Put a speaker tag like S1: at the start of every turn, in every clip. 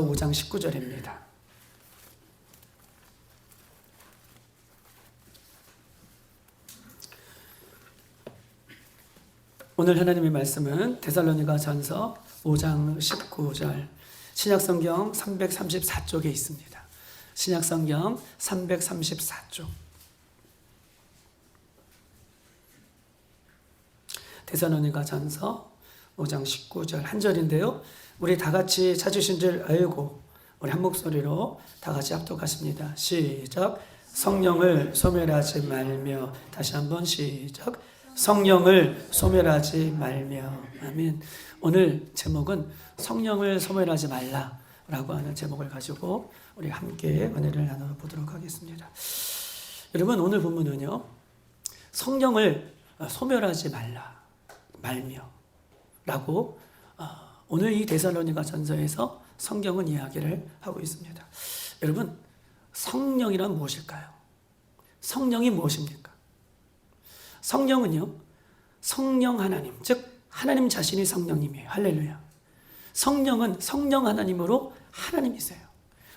S1: 5장 19절입니다. 오늘 하나님의 말씀은 데살로니가전서 5장 19절 신약성경 334쪽에 있습니다. 신약성경 334쪽 데살로니가전서 5장 19절 한 절인데요. 우리 다 같이 찾으신 줄 알고 우리 한 목소리로 다 같이 합독하십니다. 시작. 성령을 소멸하지 말며. 다시 한번 시작. 성령을 소멸하지 말며. 아멘. 오늘 제목은 성령을 소멸하지 말라라고 하는 제목을 가지고 우리 함께 은혜를 나눠보도록 하겠습니다. 여러분, 오늘 본문은요, 성령을 소멸하지 말며 라고 오늘 이 데살로니가 전서에서 성경은 이야기를 하고 있습니다. 여러분, 성령이란 무엇일까요? 성령이 무엇입니까? 성령은요, 성령 하나님, 즉 하나님 자신이 성령님이에요. 할렐루야. 성령은 성령 하나님으로 하나님이세요.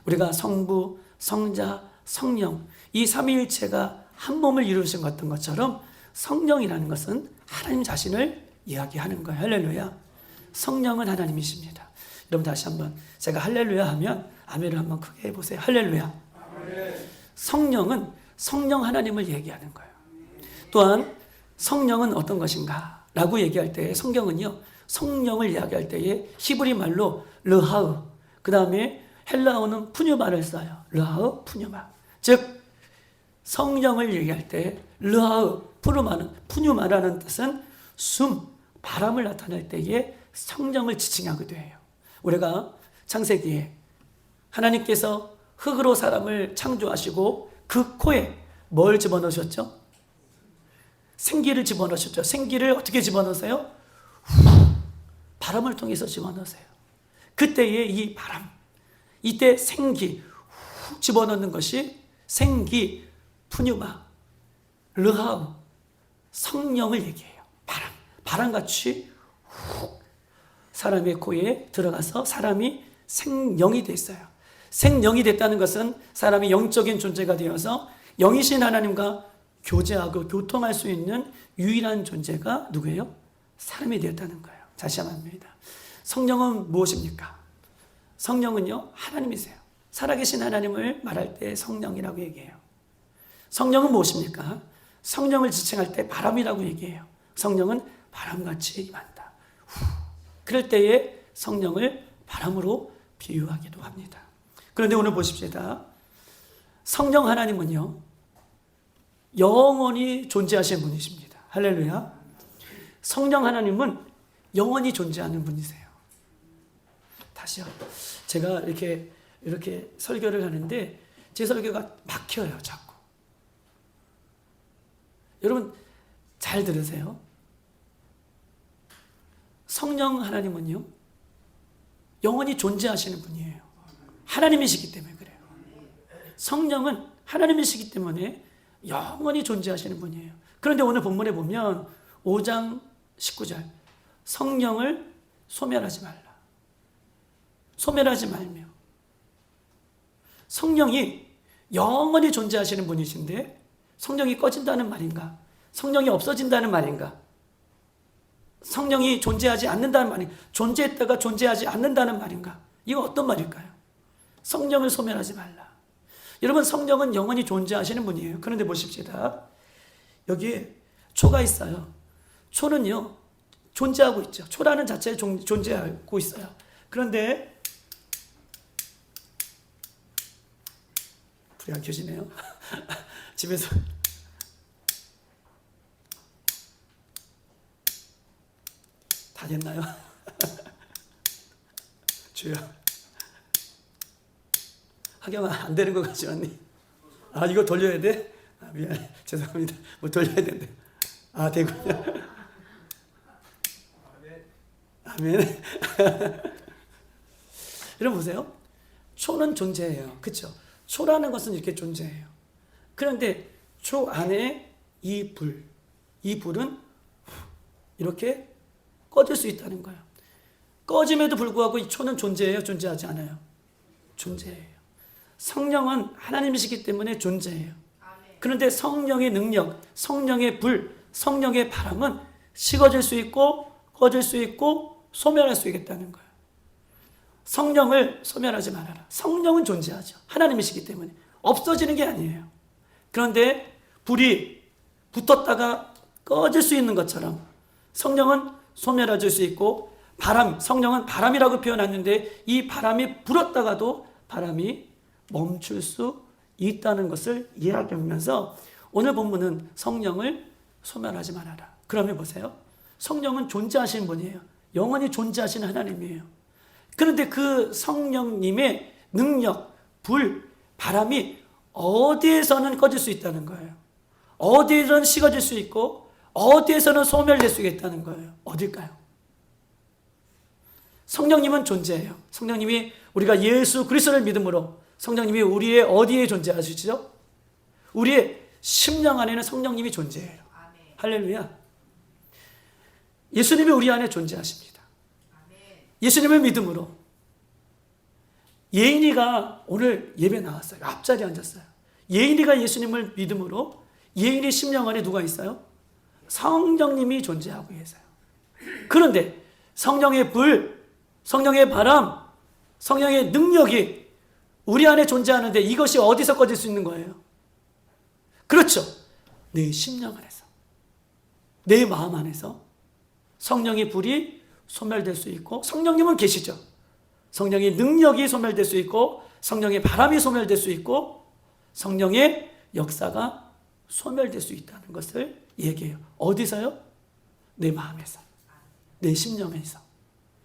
S1: 우리가 성부, 성자, 성령 이 삼위일체가 한 몸을 이루신 것 같은 것처럼 성령이라는 것은 하나님 자신을 이야기하는 거예요. 할렐루야. 성령은 하나님이십니다. 여러분, 다시 한번 제가 할렐루야 하면 아멘을 한번 크게 해보세요. 할렐루야. 성령은 성령 하나님을 얘기하는 거예요. 또한 성령은 어떤 것인가 라고 얘기할 때 성경은요, 성령을 이야기할 때에 히브리 말로 르하으, 그 다음에 헬라어는 푸뉴마를 써요. 르하으, 푸뉴마. 즉 성령을 얘기할 때 르하으, 푸뉴마라는 뜻은 숨, 바람을 나타낼 때에 성령을 지칭하기도 해요. 우리가 창세기에 하나님께서 흙으로 사람을 창조하시고 그 코에 뭘 집어넣으셨죠? 생기를 집어넣으셨죠. 생기를 어떻게 집어넣으세요? 바람을 통해서 집어넣으세요. 그때의 이 바람, 이때 생기 훅 집어넣는 것이 생기, 푸뉴마, 르하우, 성령을 얘기해요. 바람같이 훅 사람의 코에 들어가서 사람이 생령이 됐어요. 생령이 됐다는 것은 사람이 영적인 존재가 되어서 영이신 하나님과 교제하고 교통할 수 있는 유일한 존재가 누구예요? 사람이 되었다는 거예요. 다시 한번 합니다. 성령은 무엇입니까? 성령은요, 하나님이세요. 살아계신 하나님을 말할 때 성령이라고 얘기해요. 성령은 무엇입니까? 성령을 지칭할 때 바람이라고 얘기해요. 성령은 바람같이 임한다. 그럴 때에 성령을 바람으로 비유하기도 합니다. 그런데 오늘 보십시다. 성령 하나님은요, 영원히 존재하시는 분이십니다. 할렐루야. 성령 하나님은 영원히 존재하는 분이세요. 다시요. 제가 이렇게 설교를 하는데 제 설교가 막혀요, 자꾸. 여러분, 잘 들으세요. 성령 하나님은요, 영원히 존재하시는 분이에요. 하나님이시기 때문에 그래요. 성령은 하나님이시기 때문에 영원히 존재하시는 분이에요. 그런데 오늘 본문에 보면 5장 19절 성령을 소멸하지 말라. 소멸하지 말며. 성령이 영원히 존재하시는 분이신데 성령이 꺼진다는 말인가? 성령이 없어진다는 말인가? 성령이 존재하지 않는다는 말인가? 존재했다가 존재하지 않는다는 말인가? 이거 어떤 말일까요? 성령을 소멸하지 말라. 여러분, 성령은 영원히 존재하시는 분이에요. 그런데 보십시다. 여기에 초가 있어요. 초는요, 존재하고 있죠. 초라는 자체에 존재하고 있어요. 그런데 불이 안 켜지네요. 집에서 다 됐나요? 주여. 하경아, 안 되는 것 같지 않니? 아, 이거 돌려야 돼? 아, 미안해. 죄송합니다. 뭐 돌려야 되는데. 아, 되군요. 아멘. 여러분 보세요. 초는 존재해요. 그렇죠? 초라는 것은 이렇게 존재해요. 그런데 초 안에 이 불은 이렇게 꺼질 수 있다는 거예요. 꺼짐에도 불구하고 이 초는 존재해요? 존재하지 않아요? 존재해요. 성령은 하나님이시기 때문에 존재해요. 그런데 성령의 능력, 성령의 불, 성령의 바람은 식어질 수 있고 꺼질 수 있고 소멸할 수 있겠다는 거예요. 성령을 소멸하지 말아라. 성령은 존재하죠. 하나님이시기 때문에 없어지는 게 아니에요. 그런데 불이 붙었다가 꺼질 수 있는 것처럼 성령은 소멸해질 수 있고 바람, 성령은 바람이라고 표현했는데 이 바람이 불었다가도 바람이 멈출 수 있다는 것을 이야기하면서 오늘 본문은 성령을 소멸하지 말아라. 그러면 보세요. 성령은 존재하시는 분이에요. 영원히 존재하시는 하나님이에요. 그런데 그 성령님의 능력, 불, 바람이 어디에서는 꺼질 수 있다는 거예요. 어디에서는 식어질 수 있고 어디에서는 소멸될 수 있다는 거예요. 어딜까요? 성령님은 존재해요. 성령님이 우리가 예수 그리스도를 믿음으로 성령님이 우리의 어디에 존재하시죠? 우리의 심령 안에는 성령님이 존재해요. 할렐루야. 예수님이 우리 안에 존재하십니다. 예수님을 믿음으로 예인이가 오늘 예배 나왔어요. 앞자리에 앉았어요. 예인이가 예수님을 믿음으로 예인이 심령 안에 누가 있어요? 성령님이 존재하고 계세요. 그런데 성령의 불, 성령의 바람, 성령의 능력이 우리 안에 존재하는데 이것이 어디서 꺼질 수 있는 거예요? 그렇죠. 내 심령 안에서, 내 마음 안에서 성령의 불이 소멸될 수 있고 성령님은 계시죠. 성령의 능력이 소멸될 수 있고 성령의 바람이 소멸될 수 있고 성령의 역사가 소멸될 수 있다는 것을 얘기해요. 어디서요? 내 마음에서, 내 심령에서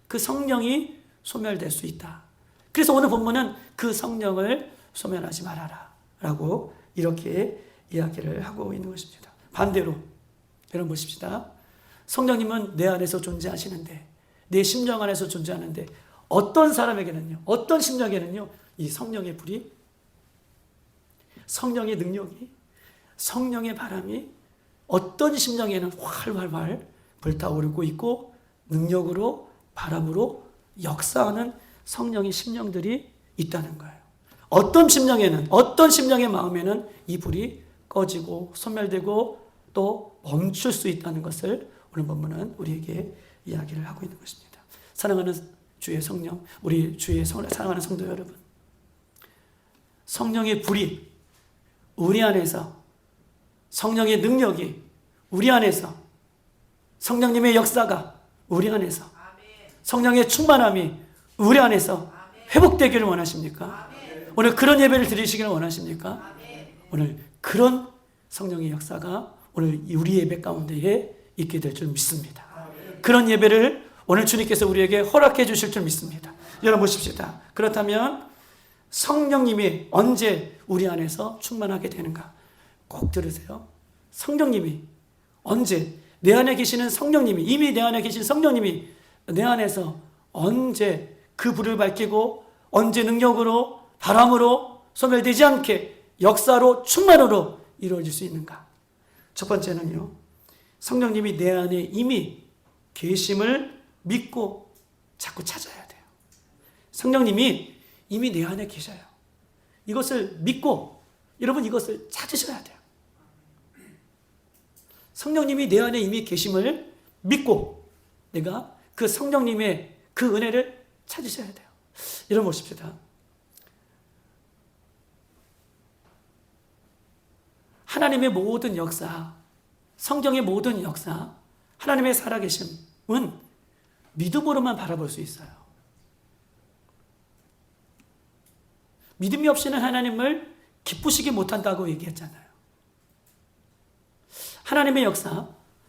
S1: 그 성령이 소멸될 수 있다. 그래서 오늘 본문은 그 성령을 소멸하지 말아라 라고 이렇게 이야기를 하고 있는 것입니다. 반대로 여러분 보십시다. 성령님은 내 안에서 존재하시는데 내 심령 안에서 존재하는데 어떤 사람에게는요, 어떤 심령에게는요 이 성령의 불이, 성령의 능력이, 성령의 바람이 어떤 심령에는 활활활 불타오르고 있고 능력으로 바람으로 역사하는 성령의 심령들이 있다는 거예요. 어떤 심령에는, 어떤 심령의 마음에는 이 불이 꺼지고 소멸되고 또 멈출 수 있다는 것을 오늘 본문은 우리에게 이야기를 하고 있는 것입니다. 사랑하는 주의 성령, 우리 주의 사랑하는 성도 여러분, 성령의 불이 우리 안에서, 성령의 능력이 우리 안에서, 성령님의 역사가 우리 안에서, 성령의 충만함이 우리 안에서 회복되기를 원하십니까? 오늘 그런 예배를 드리시기를 원하십니까? 오늘 그런 성령의 역사가 오늘 우리 예배 가운데에 있게 될 줄 믿습니다. 그런 예배를 오늘 주님께서 우리에게 허락해 주실 줄 믿습니다. 여러분 보십시다. 그렇다면 성령님이 언제 우리 안에서 충만하게 되는가? 꼭 들으세요. 성령님이 언제, 내 안에 계시는 성령님이, 이미 내 안에 계신 성령님이 내 안에서 언제 그 불을 밝히고 언제 능력으로 바람으로 소멸되지 않게 역사로 충만으로 이루어질 수 있는가? 첫 번째는요, 성령님이 내 안에 이미 계심을 믿고 자꾸 찾아야 돼요. 성령님이 이미 내 안에 계셔요. 이것을 믿고 여러분 이것을 찾으셔야 돼요. 성령님이 내 안에 이미 계심을 믿고 내가 그 성령님의 그 은혜를 찾으셔야 돼요. 여러분 보십시다. 하나님의 모든 역사, 성경의 모든 역사, 하나님의 살아계심은 믿음으로만 바라볼 수 있어요. 믿음이 없이는 하나님을 기쁘시게 못한다고 얘기했잖아요. 하나님의 역사,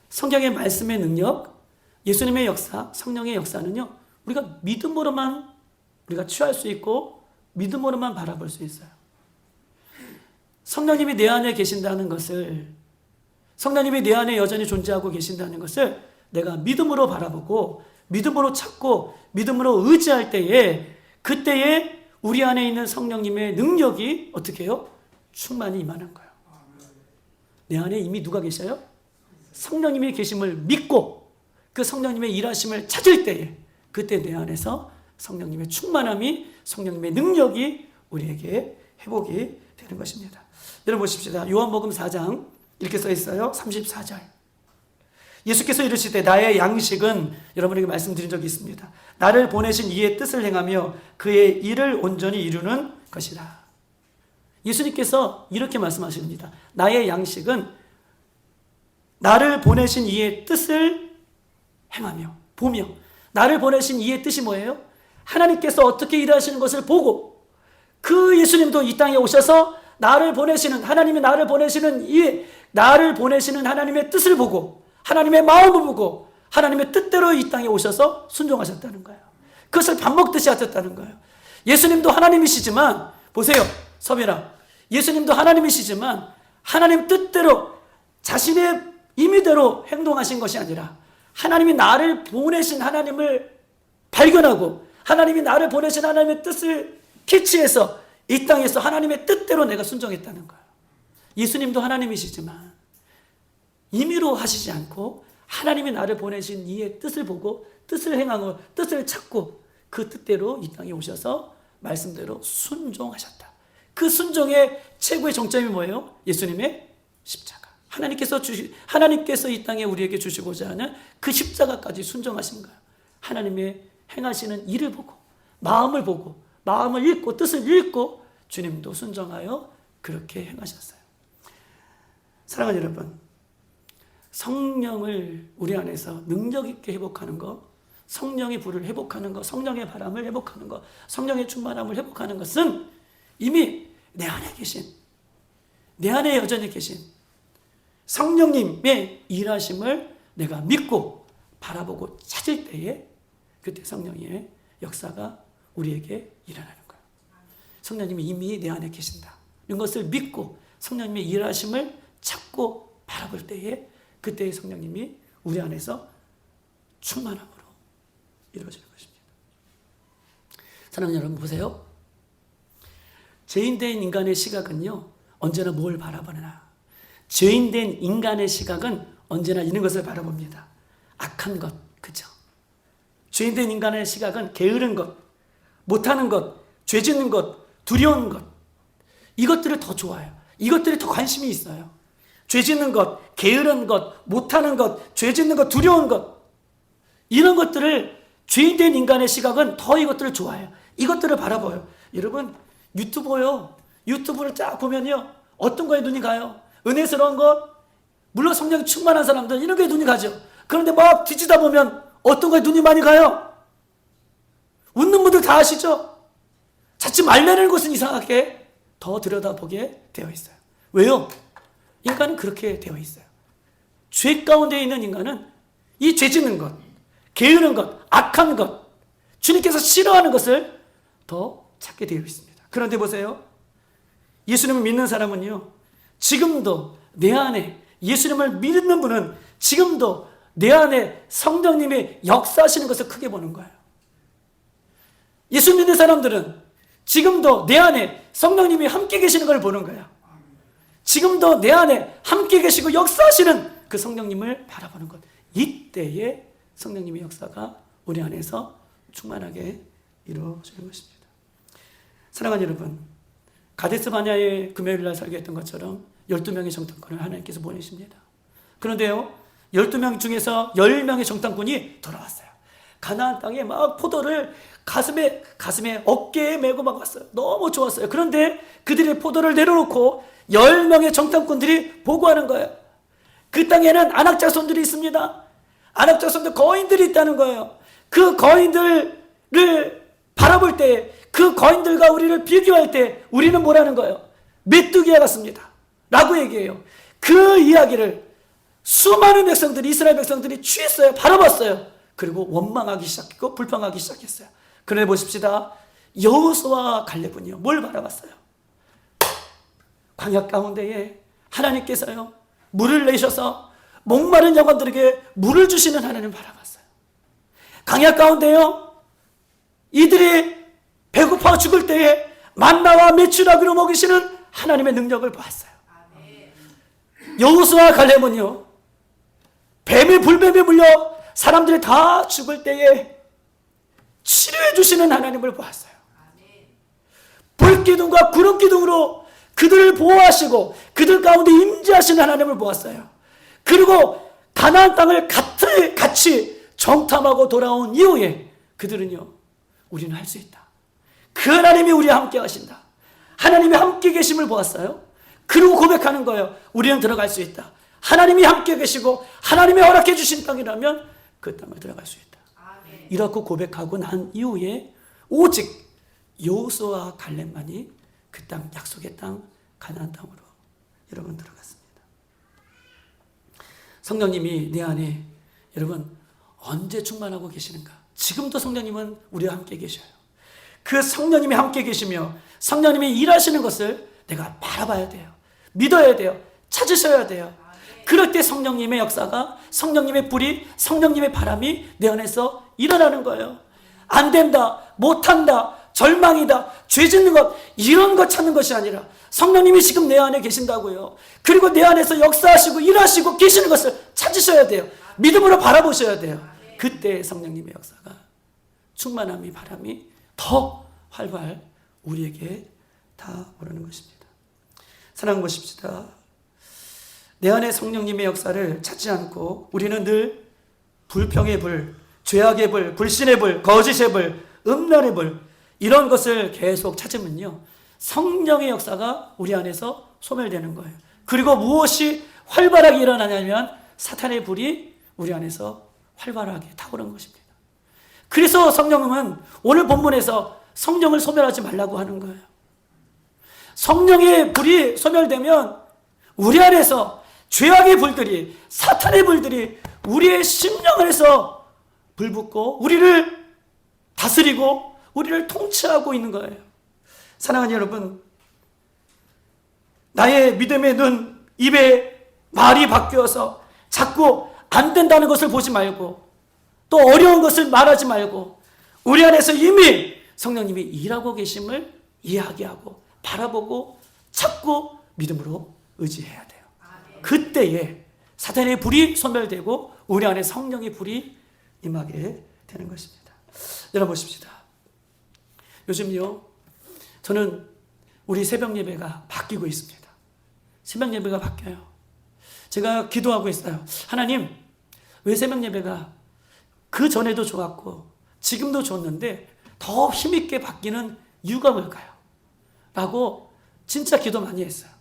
S1: 성경의 말씀의 능력, 예수님의 역사, 성령의 역사는요, 우리가 믿음으로만 우리가 취할 수 있고 믿음으로만 바라볼 수 있어요. 성령님이 내 안에 계신다는 것을, 성령님이 내 안에 여전히 존재하고 계신다는 것을 내가 믿음으로 바라보고 믿음으로 찾고 믿음으로 의지할 때에, 그때에 우리 안에 있는 성령님의 능력이 어떻게 해요? 충만히 임하는 거예요. 내 안에 이미 누가 계셔요? 성령님이 계심을 믿고 그 성령님의 일하심을 찾을 때에, 그때 내 안에서 성령님의 충만함이 성령님의 능력이 우리에게 회복이 되는 것입니다. 여러분 보십시다. 요한복음 4장 이렇게 써 있어요. 34절. 예수께서 이르시되 나의 양식은, 여러분에게 말씀드린 적이 있습니다, 나를 보내신 이의 뜻을 행하며 그의 일을 온전히 이루는 것이다. 예수님께서 이렇게 말씀하십니다. 나의 양식은 나를 보내신 이의 뜻을 행하며, 보며. 나를 보내신 이의 뜻이 뭐예요? 하나님께서 어떻게 일하시는 것을 보고, 그 예수님도 이 땅에 오셔서 나를 보내시는, 하나님이 나를 보내시는 나를 보내시는 하나님의 뜻을 보고, 하나님의 마음을 보고, 하나님의 뜻대로 이 땅에 오셔서 순종하셨다는 거예요. 그것을 밥 먹듯이 하셨다는 거예요. 예수님도 하나님이시지만, 보세요, 서빈아, 예수님도 하나님이시지만 하나님 뜻대로 자신의 임의대로 행동하신 것이 아니라, 하나님이 나를 보내신 하나님을 발견하고, 하나님이 나를 보내신 하나님의 뜻을 캐치해서 이 땅에서 하나님의 뜻대로 내가 순종했다는 거예요. 예수님도 하나님이시지만 임의로 하시지 않고 하나님이 나를 보내신 이의 뜻을 보고, 뜻을 행하고, 뜻을 찾고, 그 뜻대로 이 땅에 오셔서 말씀대로 순종하셨다. 그 순종의 최고의 정점이 뭐예요? 예수님의 십자가. 하나님께서 이 땅에 우리에게 주시고자 하는 그 십자가까지 순종하신 거예요. 하나님의 행하시는 일을 보고, 마음을 보고, 마음을 읽고, 뜻을 읽고 주님도 순종하여 그렇게 행하셨어요. 사랑하는 여러분, 성령을 우리 안에서 능력 있게 회복하는 것, 성령의 불을 회복하는 것, 성령의 바람을 회복하는 것, 성령의 충만함을 회복하는 것은 이미 내 안에 계신, 내 안에 여전히 계신 성령님의 일하심을 내가 믿고 바라보고 찾을 때에, 그때 성령의 역사가 우리에게 일어나는 거예요. 성령님이 이미 내 안에 계신다, 이런 것을 믿고 성령님의 일하심을 찾고 바라볼 때에, 그때의 성령님이 우리 안에서 충만함으로 이루어지는 것입니다. 사랑하는 여러분, 보세요. 죄인된 인간의 시각은요, 언제나 뭘 바라보느냐? 죄인된 인간의 시각은 언제나 이런 것을 바라봅니다. 악한 것, 그죠? 죄인된 인간의 시각은 게으른 것, 못하는 것, 죄 짓는 것, 두려운 것, 이것들을 더 좋아해요. 이것들이 더 관심이 있어요. 죄 짓는 것, 게으른 것, 못하는 것, 죄 짓는 것, 두려운 것, 이런 것들을, 죄인된 인간의 시각은 더 이것들을 좋아해요. 이것들을 바라봐요. 여러분, 유튜브를 쫙 보면요, 어떤 거에 눈이 가요? 은혜스러운 것, 물론 성령이 충만한 사람들, 이런 거에 눈이 가죠. 그런데 막 뒤지다 보면 어떤 거에 눈이 많이 가요? 웃는 분들 다 아시죠? 자칫 말려내는 것은 이상하게 더 들여다보게 되어 있어요. 왜요? 인간은 그렇게 되어 있어요. 죄 가운데 있는 인간은 이 죄 짓는 것, 게으른 것, 악한 것, 주님께서 싫어하는 것을 더 찾게 되어 있습니다. 그런데 보세요. 예수님을 믿는 사람은요, 지금도 내 안에, 예수님을 믿는 분은 지금도 내 안에 성령님이 역사하시는 것을 크게 보는 거예요. 예수 믿는 사람들은 지금도 내 안에 성령님이 함께 계시는 걸 보는 거야. 지금도 내 안에 함께 계시고 역사하시는 그 성령님을 바라보는 것. 이때에 성령님의 역사가 우리 안에서 충만하게 이루어지는 것입니다. 사랑하는 여러분, 가데스 바네아에 금요일날 설교했던 것처럼 12명의 정탐꾼을 하나님께서 보내십니다. 그런데요, 12명 중에서 10명의 정탐꾼이 돌아왔어요. 가나안 땅에 막 포도를 가슴에 어깨에 메고 막 왔어요. 너무 좋았어요. 그런데 그들의 포도를 내려놓고 10명의 정탐꾼들이 보고하는 거예요. 그 땅에는 안악자손들이 있습니다. 안악자손들, 거인들이 있다는 거예요. 그 거인들을 바라볼 때, 그 거인들과 우리를 비교할 때 우리는 뭐라는 거예요? 메뚜기와 같습니다 라고 얘기해요. 그 이야기를 수많은 백성들이, 이스라엘 백성들이 취했어요. 바라봤어요. 그리고 원망하기 시작했고 불평하기 시작했어요. 그런데 보십시다. 여호수아와 갈렙은요, 뭘 바라봤어요? 광야 가운데에 하나님께서요, 물을 내셔서 목마른 영혼들에게 물을 주시는 하나님을 바라봤어요. 광야 가운데요, 이들이 배고파 죽을 때에 만나와 메추라기로 먹이시는 하나님의 능력을 보았어요. 여호수아와 갈렙은요, 뱀의 불뱀에 물려 사람들이 다 죽을 때에 치료해 주시는 하나님을 보았어요. 불기둥과 구름기둥으로 그들을 보호하시고 그들 가운데 임재하시는 하나님을 보았어요. 그리고 가나안 땅을 같이 정탐하고 돌아온 이후에 그들은요, 우리는 할 수 있다. 그 하나님이 우리와 함께 하신다. 하나님이 함께 계심을 보았어요. 그리고 고백하는 거예요. 우리는 들어갈 수 있다. 하나님이 함께 계시고 하나님이 허락해 주신 땅이라면 그 땅을 들어갈 수 있다. 이렇게 고백하고 난 이후에 오직 여호수아와 갈렙만이 그 땅, 약속의 땅, 가나안 땅으로 여러분 들어갔습니다. 성령님이 내 안에 여러분 언제 충만하고 계시는가? 지금도 성령님은 우리와 함께 계셔요. 그 성령님이 함께 계시며 성령님이 일하시는 것을 내가 바라봐야 돼요. 믿어야 돼요. 찾으셔야 돼요. 그럴 때 성령님의 역사가, 성령님의 불이, 성령님의 바람이 내 안에서 일어나는 거예요. 안 된다, 못한다, 절망이다, 죄 짓는 것, 이런 것 찾는 것이 아니라 성령님이 지금 내 안에 계신다고요. 그리고 내 안에서 역사하시고 일하시고 계시는 것을 찾으셔야 돼요. 믿음으로 바라보셔야 돼요. 그때 성령님의 역사가, 충만함이, 바람이 더 활발 우리에게 다 오르는 것입니다. 사랑하는 것입시다. 내 안에 성령님의 역사를 찾지 않고 우리는 늘 불평의 불, 죄악의 불, 불신의 불, 거짓의 불, 음란의 불, 이런 것을 계속 찾으면요, 성령의 역사가 우리 안에서 소멸되는 거예요. 그리고 무엇이 활발하게 일어나냐면 사탄의 불이 우리 안에서 활발하게 타오르는 것입니다. 그래서 성령은 오늘 본문에서 성령을 소멸하지 말라고 하는 거예요. 성령의 불이 소멸되면 우리 안에서 죄악의 불들이, 사탄의 불들이 우리의 심령 안에서 불붙고 우리를 다스리고 우리를 통치하고 있는 거예요. 사랑하는 여러분, 나의 믿음의 눈, 입에 말이 바뀌어서 자꾸 안 된다는 것을 보지 말고 또 어려운 것을 말하지 말고 우리 안에서 이미 성령님이 일하고 계심을 이해하게 하고 바라보고 찾고 믿음으로 의지해야 돼요. 그때에 사탄의 불이 소멸되고 우리 안에 성령의 불이 임하게 되는 것입니다. 여러분 보십시다. 요즘요, 저는 우리 새벽 예배가 바뀌고 있습니다. 새벽 예배가 바뀌어요. 제가 기도하고 있어요. 하나님, 왜 새벽 예배가 그 전에도 좋았고 지금도 좋았는데 더 힘있게 바뀌는 이유가 뭘까요? 라고 진짜 기도 많이 했어요.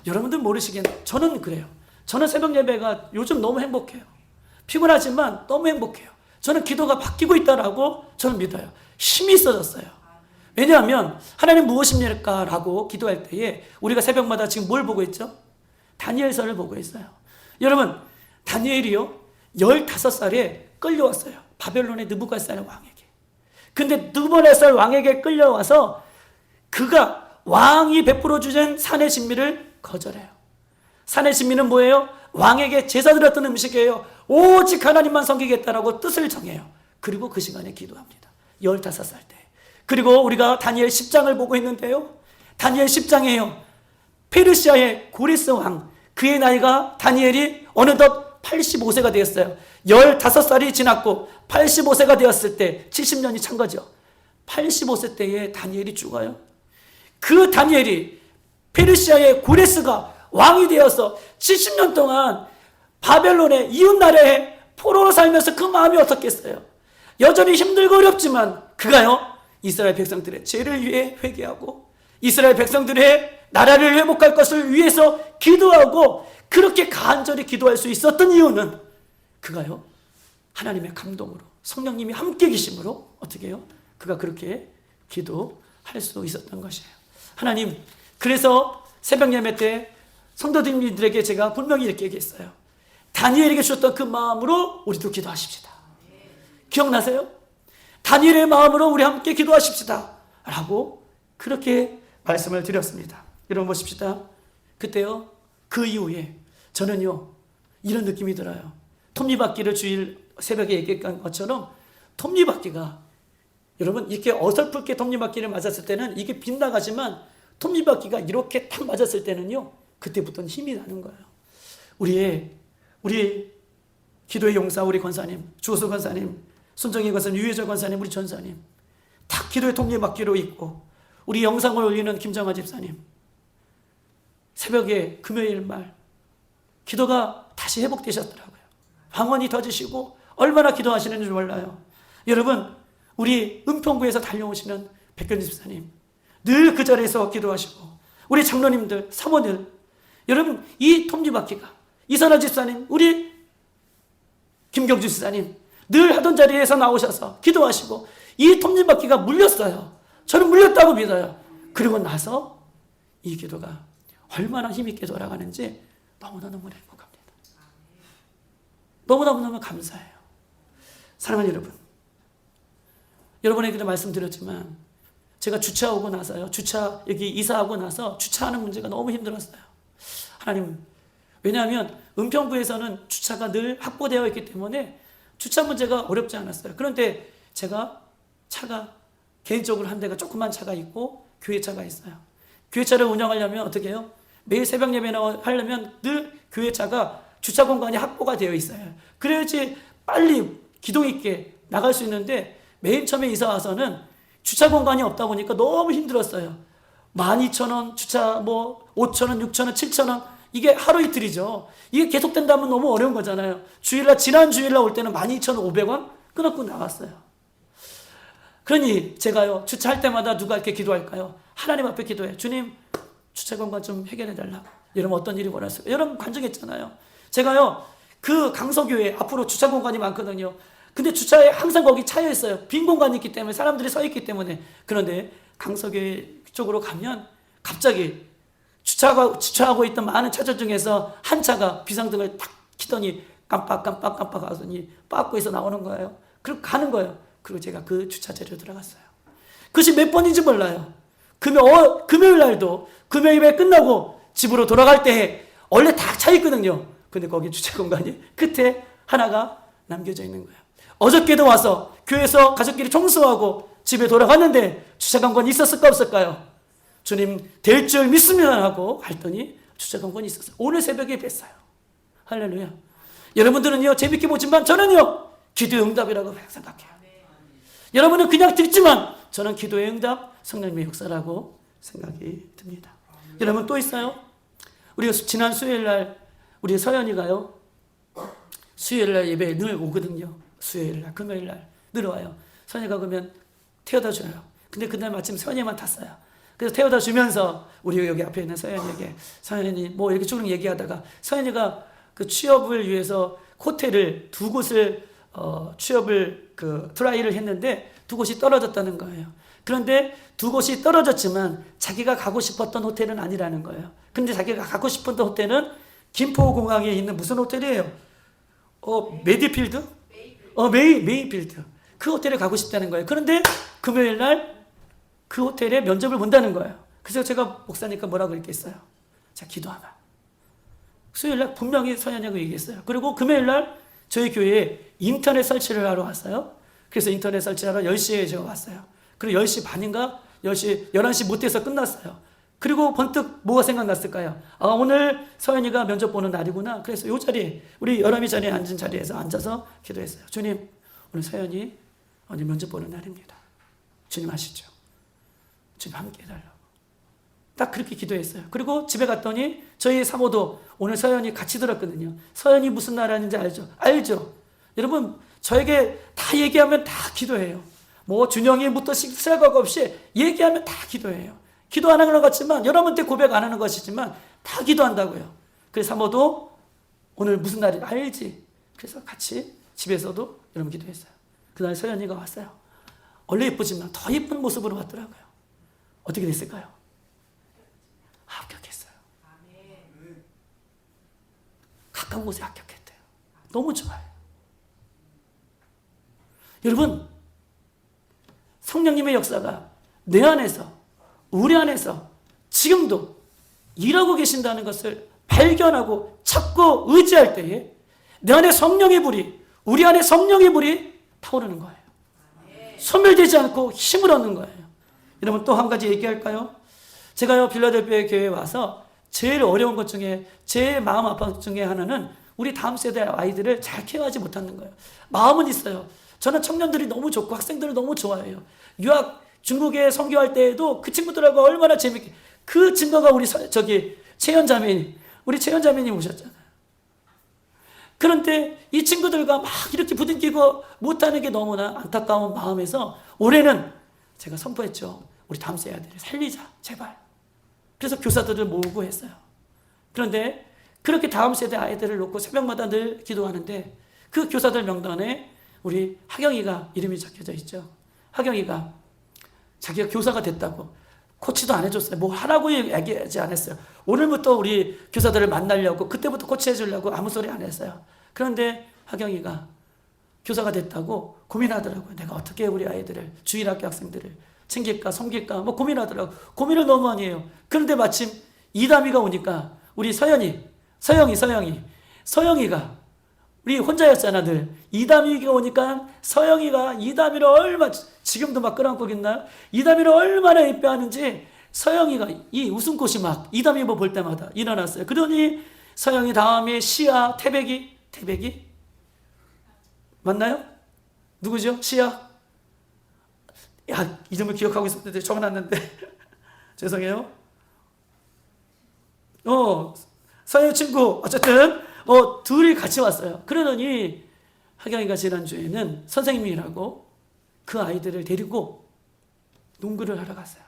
S1: 여러분들 모르시겠는데 저는 그래요. 저는 새벽 예배가 요즘 너무 행복해요. 피곤하지만 너무 행복해요. 저는 기도가 바뀌고 있다라고 저는 믿어요. 힘이 있어졌어요. 왜냐하면 하나님 무엇입니까? 라고 기도할 때에 우리가 새벽마다 지금 뭘 보고 있죠? 다니엘서를 보고 있어요. 여러분, 다니엘이요 15살에 끌려왔어요. 바벨론의 느부갓네살 왕에게. 근데 느부갓네살 왕에게 끌려와서 그가 왕이 베풀어 주신 산의 진미를 거절해요. 산의 진미는 뭐예요? 왕에게 제사 드렸던 음식이에요. 오직 하나님만 섬기겠다라고 뜻을 정해요. 그리고 그 시간에 기도합니다. 15살 때. 그리고 우리가 다니엘 10장을 보고 있는데요, 다니엘 10장에요 페르시아의 고레스 왕, 그의 나이가 다니엘이 어느덧 85세가 되었어요. 15살이 지났고 85세가 되었을 때 70년이 찬 거죠. 85세 때에 다니엘이 죽어요. 그 다니엘이 페르시아의 고레스가 왕이 되어서 70년 동안 바벨론의 이웃나라에 포로로 살면서 그 마음이 어떻겠어요? 여전히 힘들고 어렵지만 그가요 이스라엘 백성들의 죄를 위해 회개하고 이스라엘 백성들의 나라를 회복할 것을 위해서 기도하고 그렇게 간절히 기도할 수 있었던 이유는 그가요 하나님의 감동으로 성령님이 함께 계심으로 어떻게 해요? 그가 그렇게 기도할 수 있었던 것이에요. 하나님, 그래서 새벽 예배 때 성도님들에게 제가 분명히 이렇게 얘기했어요. 다니엘에게 주셨던 그 마음으로 우리도 기도하십시다. 기억나세요? 다니엘의 마음으로 우리 함께 기도하십시다 라고 그렇게 말씀을 드렸습니다. 여러분 보십시다. 그때요 그 이후에 저는요 이런 느낌이 들어요. 톱니바퀴를 주일 새벽에 얘기한 것처럼 톱니바퀴가 여러분 이렇게 어설프게 톱니바퀴를 맞았을 때는 이게 빗나가지만 톱니바퀴가 이렇게 딱 맞았을 때는요 그때부터는 힘이 나는 거예요. 우리 기도의 용사 우리 권사님, 주호수 권사님, 손정희 권사님, 유혜정 권사님, 우리 전사님 다 기도의 톱니바퀴로 있고 우리 영상을 올리는 김정아 집사님, 새벽에 금요일 말 기도가 다시 회복되셨더라고요. 방언이 터지시고 얼마나 기도하시는지 몰라요. 여러분, 우리 은평구에서 달려오시는 백견 집사님, 늘 그 자리에서 기도하시고, 우리 장로님들, 사모들, 여러분, 이 톱니바퀴가, 이선아 집사님, 우리 김경주 집사님, 늘 하던 자리에서 나오셔서 기도하시고, 이 톱니바퀴가 물렸어요. 저는 물렸다고 믿어요. 그리고 나서 이 기도가 얼마나 힘있게 돌아가는지 너무너무 행복합니다. 너무너무 감사해요. 사랑하는 여러분, 여러분에게도 말씀드렸지만 제가 주차하고 나서요, 여기 이사하고 나서 주차하는 문제가 너무 힘들었어요. 하나님, 왜냐하면 은평구에서는 주차가 늘 확보되어 있기 때문에 주차 문제가 어렵지 않았어요. 그런데 제가 차가 개인적으로 한 대가 조그만 차가 있고 교회차가 있어요. 교회차를 운영하려면 어떻게 해요? 매일 새벽 예배나 하려면 늘 교회차가 주차 공간이 확보가 되어 있어요. 그래야지 빨리 기동 있게 나갈 수 있는데, 맨 처음에 이사 와서는 주차 공간이 없다 보니까 너무 힘들었어요. 12,000원, 주차 5,000원, 6,000원, 7,000원, 이게 하루 이틀이죠. 이게 계속된다면 너무 어려운 거잖아요. 지난 주일날 올 때는 12,500원 끊었고 나갔어요. 그러니 제가요, 주차할 때마다 누가 이렇게 기도할까요? 하나님 앞에 기도해. 주님, 주차 공간 좀 해결해 달라고. 여러분, 어떤 일이 원하세요? 여러분 간증했잖아요. 제가요, 그 강서교회 앞으로 주차 공간이 많거든요. 근데 주차에 항상 거기 차여 있어요. 빈 공간이 있기 때문에, 사람들이 서 있기 때문에. 그런데 강서교회 쪽으로 가면 갑자기 주차하고 있던 많은 차들 중에서 한 차가 비상등을 탁 켜더니 깜빡 하더니 빠꾸에서 나오는 거예요. 그리고 가는 거예요. 그리고 제가 그 주차장으로 들어갔어요. 그것이 몇 번인지 몰라요. 금요일 날도 금요일에 끝나고 집으로 돌아갈 때 원래 다 차 있거든요. 근데 거기 주차 공간이 끝에 하나가 남겨져 있는 거예요. 어저께도 와서 교회에서 가족끼리 청소하고 집에 돌아갔는데 주차 공간이 있었을까 없을까요? 주님, 될 줄 믿으면 하고 갔더니 주차 공간이 있었어요. 오늘 새벽에 뵀어요. 할렐루야. 여러분들은요, 재밌게 보지만 저는요, 기도의 응답이라고 생각해요. 여러분은 그냥 듣지만 저는 기도의 응답, 성령님의 역사라고 생각이 듭니다. 여러분, 또 있어요? 우리가 지난 수요일날 우리 서연이가요, 수요일날 예배에 늘 오거든요. 수요일날, 금요일날 늘 와요. 서연이가 그러면 태워다 줘요. 근데 그날 마침 서연이만 탔어요. 그래서 태워다 주면서 우리 여기 앞에 있는 서연이에게, 서연이 뭐 이렇게 쭉 얘기하다가, 서연이가 그 취업을 위해서 호텔을 두 곳을 취업을 트라이를 했는데 두 곳이 떨어졌다는 거예요. 그런데 두 곳이 떨어졌지만 자기가 가고 싶었던 호텔은 아니라는 거예요. 근데 자기가 가고 싶었던 호텔은 김포공항에 있는 무슨 호텔이에요? 메디필드? 메이필드. 그 호텔에 가고 싶다는 거예요. 그런데 금요일 날 그 호텔에 면접을 본다는 거예요. 그래서 제가 목사니까 뭐라고 그랬겠어요? 자, 기도하라. 수요일 날 분명히 서연이하고 얘기했어요. 그리고 금요일 날 저희 교회에 인터넷 설치를 하러 왔어요. 그래서 인터넷 설치하러 10시에 제가 왔어요. 그리고 10시 반인가 11시 못해서 끝났어요. 그리고 번뜩 뭐가 생각났을까요? 오늘 서연이가 면접 보는 날이구나. 그래서 이 자리에, 우리 여람이 자리에 앉은 자리에서 앉아서 기도했어요. 주님, 오늘 서연이 오늘 면접 보는 날입니다. 주님 아시죠? 주님 함께 해달라고. 딱 그렇게 기도했어요. 그리고 집에 갔더니 저희 사모도 오늘 서연이 같이 들었거든요. 서연이 무슨 나라인지 알죠? 알죠? 여러분, 저에게 다 얘기하면 다 기도해요. 뭐 준영이부터 시작하고 없이 얘기하면 다 기도해요. 기도 안 하는 것 같지만, 여러분한테 고백 안 하는 것이지만 다 기도한다고요. 그래서 사모도 오늘 무슨 날인지 알지? 그래서 같이 집에서도 여러분 기도했어요. 그날 서연이가 왔어요. 원래 예쁘지만 더 예쁜 모습으로 왔더라고요. 어떻게 됐을까요? 합격했어요. 가까운 곳에 합격했대요. 너무 좋아요. 여러분, 성령님의 역사가 내 안에서, 우리 안에서 지금도 일하고 계신다는 것을 발견하고 찾고 의지할 때에 내 안에 성령의 불이, 우리 안에 성령의 불이 타오르는 거예요. 소멸되지 않고 힘을 얻는 거예요. 여러분, 또 한 가지 얘기할까요? 제가요, 빌라델피아 교회에 와서 제일 어려운 것 중에, 제일 마음 아픈 것 중에 하나는 우리 다음 세대 아이들을 잘 케어하지 못하는 거예요. 마음은 있어요. 저는 청년들이 너무 좋고 학생들을 너무 좋아해요. 유학 중국에 선교할 때에도 그 친구들하고 얼마나 재밌게, 그 증거가 우리 채연 자매님, 우리 채연 자매님 오셨잖아요. 그런데 이 친구들과 막 이렇게 부딪히고 못하는 게 너무나 안타까운 마음에서 올해는 제가 선포했죠. 우리 다음 세대 아이들을 살리자, 제발. 그래서 교사들을 모으고 했어요. 그런데 그렇게 다음 세대 아이들을 놓고 새벽마다 늘 기도하는데 그 교사들 명단에 우리 하경이가 이름이 적혀져 있죠. 하경이가 자기가 교사가 됐다고 코치도 안 해줬어요. 뭐 하라고 얘기하지 않았어요. 오늘부터 우리 교사들을 만나려고 그때부터 코치해 주려고 아무 소리 안 했어요. 그런데 하경이가 교사가 됐다고 고민하더라고요. 내가 어떻게 우리 아이들을, 주일학교 학생들을 챙길까 섬길까 뭐 고민하더라고요. 고민을 너무 많이 해요. 그런데 마침 이담이가 오니까 우리 서영이가 우리 혼자였잖아 늘. 이담이가 오니까 서영이가 이담이를 얼마나, 지금도 막 끌어안고 있나요? 이담이를 얼마나 예뻐하는지 서영이가 이 웃음꽃이 막 이담이 뭐 볼 때마다 일어났어요. 그러니 서영이 다음에 시아, 태백이 맞나요? 누구죠? 시아? 야, 이름을 기억하고 있었는데 적어놨는데 죄송해요. 서영이 친구 어쨌든 둘이 같이 왔어요. 그러더니 하경이가 지난주에는 선생님이라고 그 아이들을 데리고 농구를 하러 갔어요.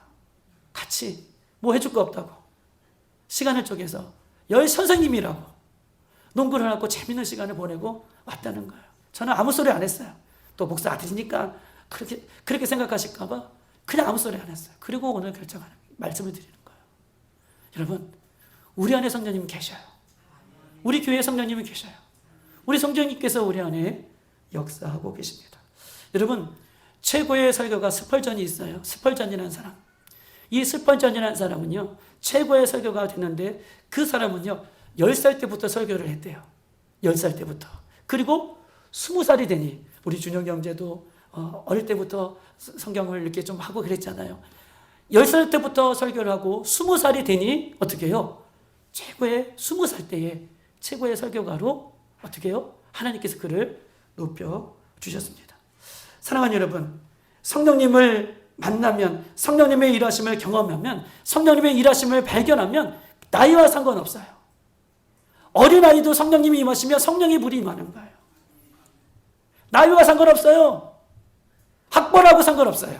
S1: 같이 뭐 해줄 거 없다고 시간을 쪼개서 선생님이라고 농구를 하고 재밌는 시간을 보내고 왔다는 거예요. 저는 아무 소리 안 했어요. 또 목사 아들이니까 그렇게 생각하실까 봐 그냥 아무 소리 안 했어요. 그리고 오늘 결정하는 말씀을 드리는 거예요. 여러분, 우리 안에 성령님이 계셔요. 우리 교회 성령님이 계셔요. 우리 성령님께서 우리 안에 역사하고 계십니다. 여러분, 최고의 설교가 스펄전이 있어요. 스펄전이라는 사람. 이 스펄전이라는 사람은요, 최고의 설교가 됐는데 그 사람은요, 10살 때부터 설교를 했대요. 10살 때부터. 그리고 20살이 되니, 우리 준영 형제도 어릴 때부터 성경을 이렇게 좀 하고 그랬잖아요. 10살 때부터 설교를 하고 20살이 되니 어떻게 해요? 최고의 20살 때에 최고의 설교가로 어떻게 해요? 하나님께서 그를 높여주셨습니다. 사랑하는 여러분, 성령님을 만나면, 성령님의 일하심을 경험하면, 성령님의 일하심을 발견하면 나이와 상관없어요. 어린아이도 성령님이 임하시면 성령의 불이 임하는 거예요. 나이와 상관없어요. 학벌하고 상관없어요.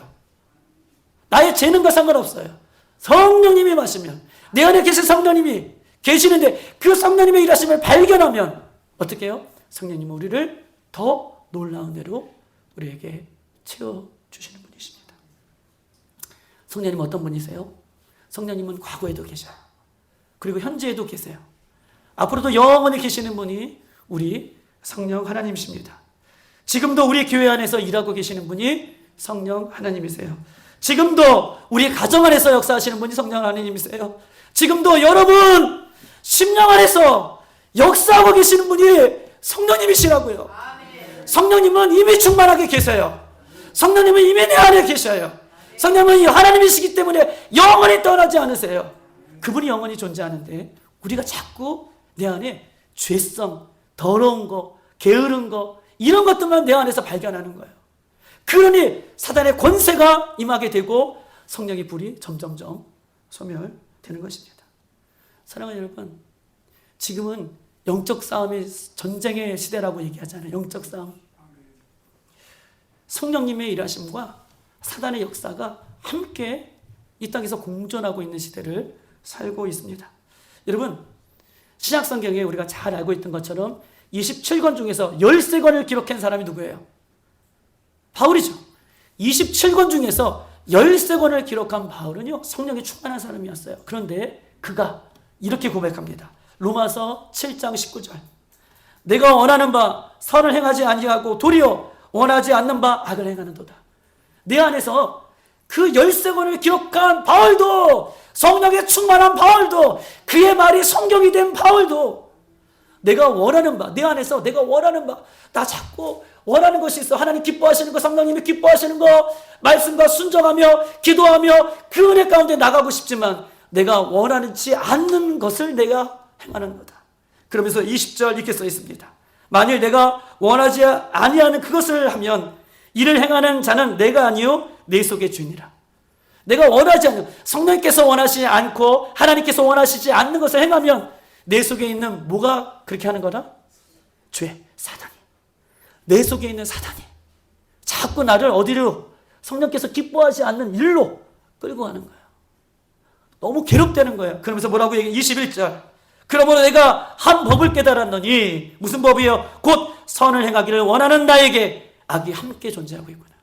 S1: 나의 재능과 상관없어요. 성령님이 임하시면, 내 안에 계신 성령님이 계시는데 그 성령님의 일하심을 발견하면 어떻게 해요? 성령님은 우리를 더 놀라운 대로 우리에게 채워주시는 분이십니다. 성령님은 어떤 분이세요? 성령님은 과거에도 계셔요. 그리고 현재에도 계세요. 앞으로도 영원히 계시는 분이 우리 성령 하나님이십니다. 지금도 우리 교회 안에서 일하고 계시는 분이 성령 하나님이세요. 지금도 우리 가정 안에서 역사하시는 분이 성령 하나님이세요. 지금도 여러분 심령 안에서 역사하고 계시는 분이 성령님이시라고요. 성령님은 이미 충만하게 계세요. 성령님은 이미 내 안에 계셔요. 성령님은 하나님이시기 때문에 영원히 떠나지 않으세요. 그분이 영원히 존재하는데 우리가 자꾸 내 안에 죄성, 더러운 거, 게으른 거 이런 것들만 내 안에서 발견하는 거예요. 그러니 사단의 권세가 임하게 되고 성령의 불이 점점점 소멸되는 것입니다. 사랑하는 여러분, 지금은 영적 싸움의 전쟁의 시대라고 얘기하잖아요. 영적 싸움. 성령님의 일하심과 사단의 역사가 함께 이 땅에서 공존하고 있는 시대를 살고 있습니다. 여러분, 신약성경에 우리가 잘 알고 있던 것처럼 27권 중에서 13권을 기록한 사람이 누구예요? 바울이죠. 27권 중에서 13권을 기록한 바울은요, 성령이 충만한 사람이었어요. 그런데 그가 이렇게 고백합니다. 로마서 7장 19절. 내가 원하는 바 선을 행하지 아니하고 도리어 원하지 않는 바 악을 행하는도다. 내 안에서 그 13권을 기록한 바울도, 성령의 충만한 바울도, 그의 말이 성경이 된 바울도 내가 원하는 바, 내 안에서 내가 원하는 바, 나 자꾸 원하는 것이 있어. 하나님 기뻐하시는 거, 성령님이 기뻐하시는 거, 말씀과 순종하며 기도하며 그 은혜 가운데 나가고 싶지만 내가 원하지 않는 것을 내가 행하는 거다. 그러면서 20절 이렇게 써 있습니다. 만일 내가 원하지 아니하는 그것을 하면 이를 행하는 자는 내가 아니요 내 속의 주인이라. 내가 원하지 않는, 성령께서 원하시지 않고 하나님께서 원하시지 않는 것을 행하면 내 속에 있는 뭐가 그렇게 하는 거다? 죄, 사단이. 내 속에 있는 사단이 자꾸 나를 어디로, 성령께서 기뻐하지 않는 일로 끌고 가는 거예요. 너무 괴롭다는 거예요. 그러면서 뭐라고 얘기해? 21절. 그러므로 내가 한 법을 깨달았노니, 무슨 법이요? 곧 선을 행하기를 원하는 나에게 악이 함께 존재하고 있구나.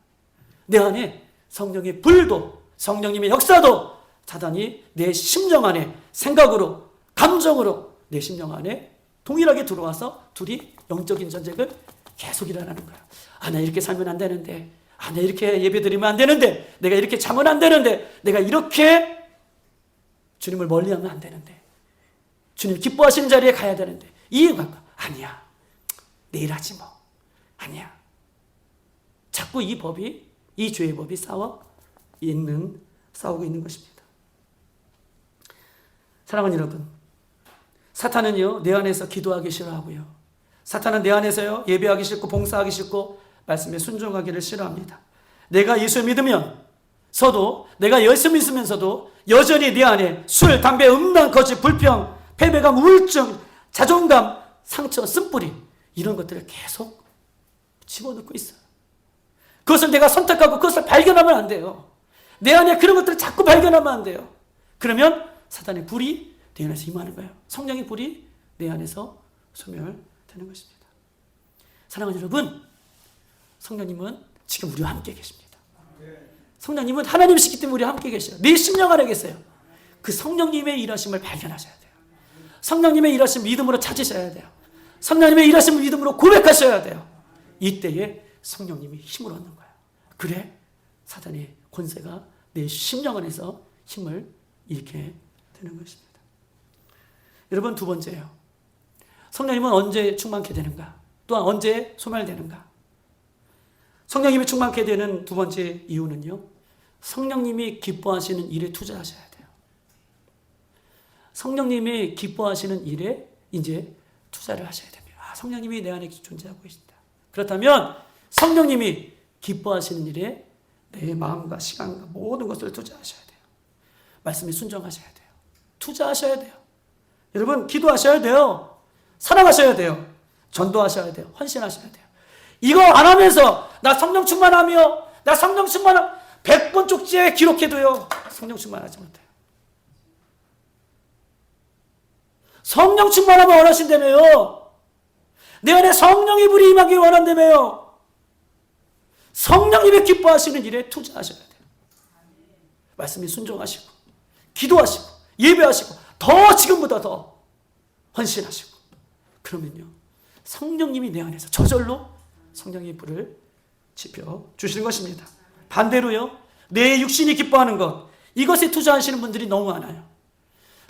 S1: 내 안에 성령의 불도, 성령님의 역사도 사단이 내 심령 안에 생각으로, 감정으로 내 심령 안에 동일하게 들어와서 둘이 영적인 전쟁을 계속 일어나는 거야. 아, 나 이렇게 살면 안 되는데, 아, 나 이렇게 예배 드리면 안 되는데, 내가 이렇게 자면 안 되는데, 내가 이렇게 주님을 멀리하면 안 되는데, 주님 기뻐하시는 자리에 가야 되는데, 이해가 아니야, 내일 하지 뭐, 아니야. 자꾸 이 법이, 이 죄의 법이 싸우고 있는 것입니다. 사랑하는 여러분, 사탄은요 내 안에서 기도하기 싫어하고요, 사탄은 내 안에서요 예배하기 싫고 봉사하기 싫고 말씀에 순종하기를 싫어합니다. 내가 예수를 믿으면서도, 내가 예수 믿으면서도 여전히 내 안에 술, 담배, 음란, 거짓, 불평, 패배감, 우울증, 자존감, 상처, 쓴뿌리, 이런 것들을 계속 집어넣고 있어요. 그것을 내가 선택하고 그것을 발견하면 안 돼요. 내 안에 그런 것들을 자꾸 발견하면 안 돼요. 그러면 사탄의 불이 내 안에서 임하는 거예요. 성령의 불이 내 안에서 소멸되는 것입니다. 사랑하는 여러분, 성령님은 지금 우리와 함께 계십니다. 성령님은 하나님이시기 때문에 우리와 함께 계셔요. 내 심령 안에 계세요. 그 성령님의 일하심을 발견하셔야 돼요. 성령님의 일하심 믿음으로 찾으셔야 돼요. 성령님의 일하심을 믿음으로 고백하셔야 돼요. 이때에 성령님이 힘을 얻는 거예요. 그래 사단의 권세가 내 심령 안에서 힘을 잃게 되는 것입니다. 여러분, 두 번째요, 성령님은 언제 충만케 되는가? 또한 언제 소멸되는가? 성령님이 충만케 되는 두 번째 이유는요, 성령님이 기뻐하시는 일에 투자하셔야 돼요. 성령님이 기뻐하시는 일에 이제 투자를 하셔야 됩니다. 아, 성령님이 내 안에 존재하고 계신다. 그렇다면 성령님이 기뻐하시는 일에 내 마음과 시간과 모든 것을 투자하셔야 돼요. 말씀에 순종하셔야 돼요. 투자하셔야 돼요. 여러분, 기도하셔야 돼요. 사랑하셔야 돼요. 전도하셔야 돼요. 헌신하셔야 돼요. 이거 안 하면서 나 성령 충만하며, 나 성령 충만함 100번 쪽지에 기록해도요 성령 충만하지 못해요. 성령 충만함을 원하신다며요. 내 안에 성령의 불이 임하기를 원한다며요. 성령님이 기뻐하시는 일에 투자하셔야 돼요. 말씀에 순종하시고, 기도하시고, 예배하시고, 더 지금보다 더 헌신하시고, 그러면요 성령님이 내 안에서 저절로 성령의 불을 지펴 주시는 것입니다. 반대로요, 내 육신이 기뻐하는 것, 이것에 투자하시는 분들이 너무 많아요.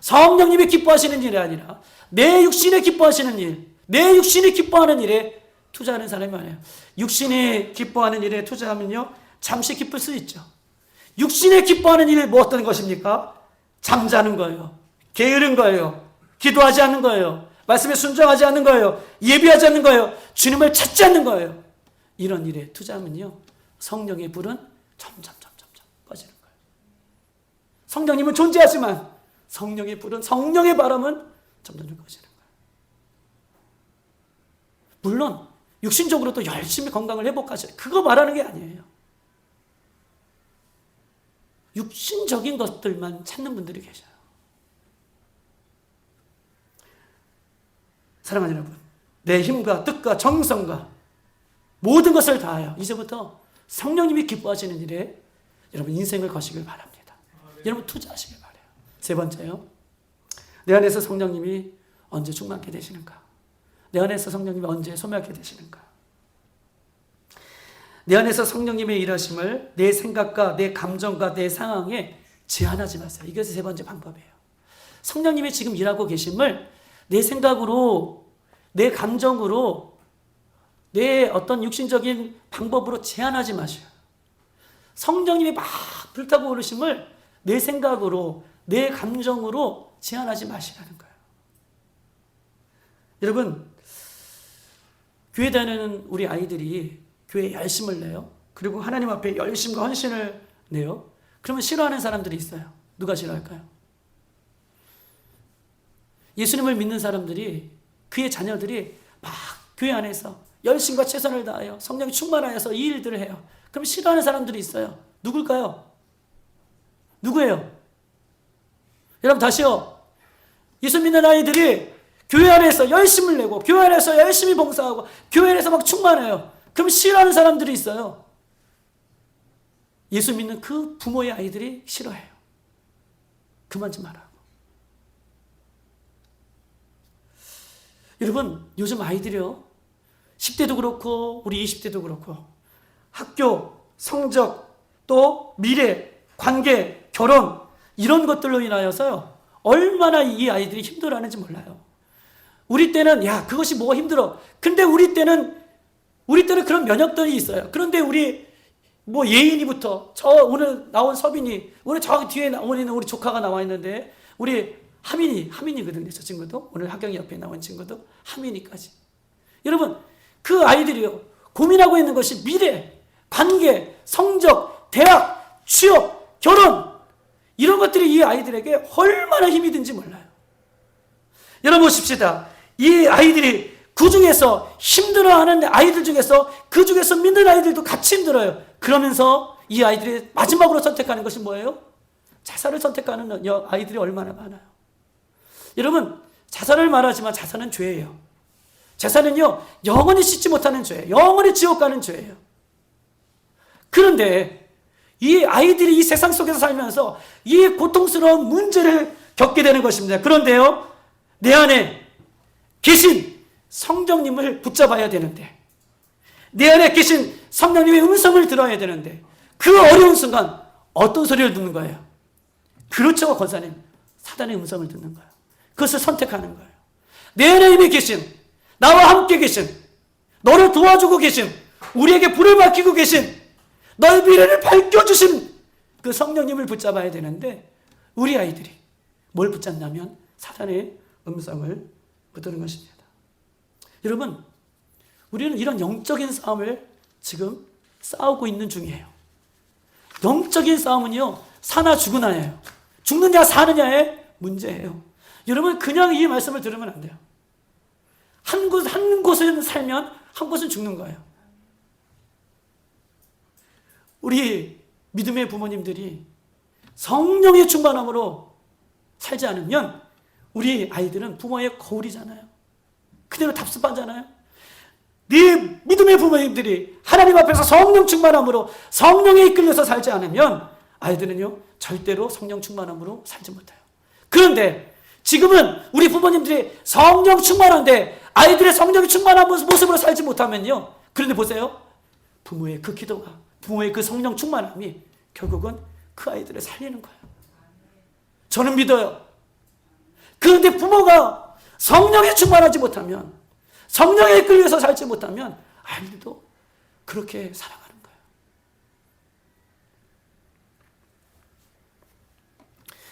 S1: 성령님이 기뻐하시는 일이 아니라 내 육신에 기뻐하시는 일, 내 육신이 기뻐하는 일에 투자하는 사람이 많아요. 육신이 기뻐하는 일에 투자하면요 잠시 기쁠 수 있죠. 육신에 기뻐하는 일이 뭐 어떤 것입니까? 잠자는 거예요. 게으른 거예요. 기도하지 않는 거예요. 말씀에 순종하지 않는 거예요. 예비하지 않는 거예요. 주님을 찾지 않는 거예요. 이런 일에 투자하면요 성령의 불은 점점 꺼지는 거예요. 성령님은 존재하지만 성령의 불은, 성령의 바람은 점점 꺼지는 거예요. 물론 육신적으로도 열심히 건강을 회복하셔야 돼요. 그거 말하는 게 아니에요. 육신적인 것들만 찾는 분들이 계셔요. 사랑하는 여러분, 내 힘과 뜻과 정성과 모든 것을 다하여 이제부터 성령님이 기뻐하시는 일에 여러분 인생을 거시길 바랍니다. 여러분 투자하시길 바라요. 세 번째요, 내 안에서 성령님이 언제 충만케 되시는가? 내 안에서 성령님이 언제 소멸케 되시는가? 내 안에서 성령님의 일하심을 내 생각과 내 감정과 내 상황에 제한하지 마세요. 이것이 세 번째 방법이에요. 성령님이 지금 일하고 계심을 내 생각으로, 내 감정으로, 내 어떤 육신적인 방법으로 제한하지 마세요. 성령님이 막 불타고 오르심을 내 생각으로, 내 감정으로 제한하지 마시라는 거예요. 여러분, 교회 다니는 우리 아이들이 교회에 열심을 내요. 그리고 하나님 앞에 열심과 헌신을 내요. 그러면 싫어하는 사람들이 있어요. 누가 싫어할까요? 예수님을 믿는 사람들이, 그의 자녀들이 막 교회 안에서 열심과 최선을 다하여 성령이 충만하여서 이 일들을 해요. 그럼 싫어하는 사람들이 있어요. 누굴까요? 누구예요? 여러분 다시요. 예수 믿는 아이들이 교회 안에서 열심을 내고 교회 안에서 열심히 봉사하고 교회 안에서 막 충만해요. 그럼 싫어하는 사람들이 있어요. 예수 믿는 그 부모의 아이들이 싫어해요. 그만 좀 하라고. 여러분 요즘 아이들이요, 10대도 그렇고 우리 20대도 그렇고 학교, 성적, 또 미래, 관계, 결혼 이런 것들로 인하여서요 얼마나 이 아이들이 힘들어하는지 몰라요. 우리 때는 야 그것이 뭐가 힘들어. 근데 우리 때는 그런 면역들이 있어요. 그런데 우리 뭐 예인이부터 저 오늘 나온 서빈이, 오늘 저기 뒤에 나온 우리 조카가 나와 있는데 우리 하민이거든요. 저 친구도 오늘 하경이 옆에 나온 친구도 하민이까지. 여러분 그 아이들이요 고민하고 있는 것이 미래, 관계, 성적, 대학, 취업, 결혼 이런 것들이 이 아이들에게 얼마나 힘이 든지 몰라요. 여러분 보십시다. 이 아이들이 그 중에서 힘들어하는 아이들 중에서 그 중에서 믿는 아이들도 같이 힘들어요. 그러면서 이 아이들이 마지막으로 선택하는 것이 뭐예요? 자살을 선택하는 아이들이 얼마나 많아요. 여러분 자살을 말하지만 자살은 죄예요. 자살은요 영원히 씻지 못하는 죄예요. 영원히 지옥 가는 죄예요. 그런데 이 아이들이 이 세상 속에서 살면서 이 고통스러운 문제를 겪게 되는 것입니다. 그런데요 내 안에 계신 성령님을 붙잡아야 되는데, 내 안에 계신 성령님의 음성을 들어야 되는데 그 어려운 순간 어떤 소리를 듣는 거예요? 그렇죠 권사님, 사단의 음성을 듣는 거예요. 그것을 선택하는 거예요. 내 안에 이미 계신, 나와 함께 계신, 너를 도와주고 계신, 우리에게 불을 밝히고 계신, 너의 미래를 밝혀주신 그 성령님을 붙잡아야 되는데 우리 아이들이 뭘 붙잡냐면 사단의 음성을 붙드는 것입니다. 여러분 우리는 이런 영적인 싸움을 지금 싸우고 있는 중이에요. 영적인 싸움은요 사나 죽으나예요. 죽느냐 사느냐의 문제예요. 여러분 그냥 이 말씀을 들으면 안 돼요. 한 곳은 살면 한 곳은 죽는 거예요. 우리 믿음의 부모님들이 성령의 충만함으로 살지 않으면 우리 아이들은 부모의 거울이잖아요. 그대로 답습하잖아요. 네 믿음의 부모님들이 하나님 앞에서 성령 충만함으로 성령에 이끌려서 살지 않으면 아이들은요 절대로 성령 충만함으로 살지 못해요. 그런데 지금은 우리 부모님들이 성령 충만한데 아이들의 성령이 충만한 모습으로 살지 못하면요, 그런데 보세요, 부모의 그 기도가, 부모의 그 성령 충만함이 결국은 그 아이들을 살리는 거예요. 저는 믿어요. 그런데 부모가 성령에 충만하지 못하면, 성령에 이끌려서 살지 못하면 아이들도 그렇게 살아가는 거예요.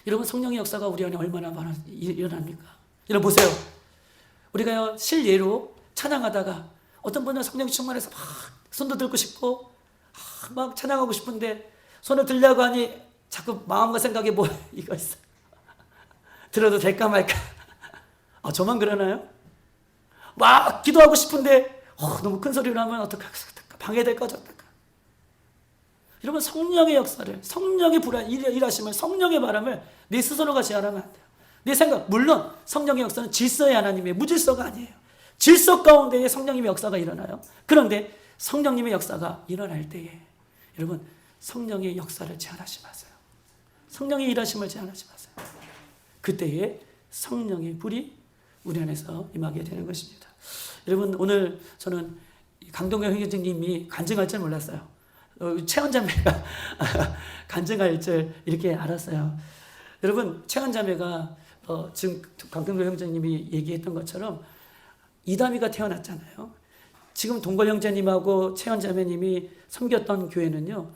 S1: 여러분 성령의 역사가 우리 안에 얼마나 많아 일어납니까? 여러분 보세요. 우리가요 실예로 찬양하다가 어떤 분은 성령이 충만해서 막 손도 들고 싶고 막 찬양하고 싶은데 손을 들려고 하니 자꾸 마음과 생각에 뭐 이거 있어. 들어도 될까 말까. 저만 그러나요? 막 기도하고 싶은데 너무 큰 소리를 하면 어떡할까, 방해될까 어떡할까. 여러분 성령의 역사를, 성령의 일하심을, 성령의 바람을 내 스스로가 제한하면 안 돼요. 내 생각, 물론 성령의 역사는 질서의 하나님의 무질서가 아니에요. 질서 가운데에 성령님의 역사가 일어나요. 그런데 성령님의 역사가 일어날 때에 여러분 성령의 역사를 제한하지 마세요. 성령의 일하심을 제한하지 마세요. 그때에 성령의 불이 우리 안에서 임하게 되는 것입니다. 여러분 오늘 저는 강동경 형제님이 간증할 줄 몰랐어요. 최원자매가 간증할 줄 이렇게 알았어요. 여러분 최원자매가 지금 강동경 형제님이 얘기했던 것처럼 이담이가 태어났잖아요. 지금 동걸 형제님하고 최원자매님이 섬겼던 교회는요,